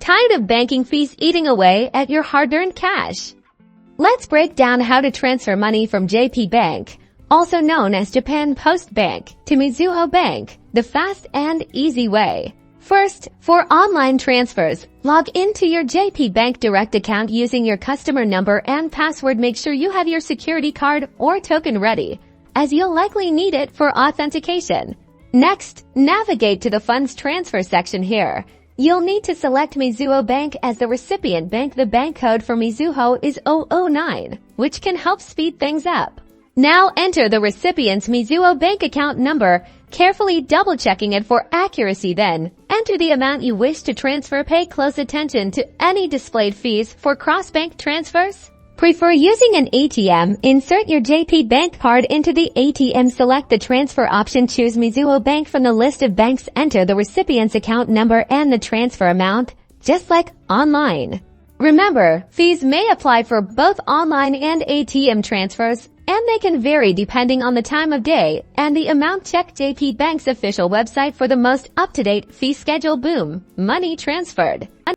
Tired of banking fees eating away at your hard-earned cash? Let's break down how to transfer money from JP Bank, also known as Japan Post Bank, to Mizuho Bank, the fast and easy way. First, for online transfers, log into your JP Bank Direct account using your customer number and password. Make sure you have your security card or token ready, as you'll likely need it for authentication. Next, navigate to the funds transfer section here. You'll need to select Mizuho Bank as the recipient bank. The bank code for Mizuho is 009, which can help speed things up. Now enter the recipient's Mizuho Bank account number, carefully double-checking it for accuracy. Then, enter the amount you wish to transfer. Pay close attention to any displayed fees for cross-bank transfers. Prefer using an ATM? Insert your JP Bank card into the ATM. Select the transfer option. Choose Mizuho Bank from the list of banks. Enter the recipient's account number and the transfer amount, just like online. Remember, fees may apply for both online and ATM transfers, and they can vary depending on the time of day and the amount. Check JP Bank's official website for the most up-to-date fee schedule. Boom! Money transferred.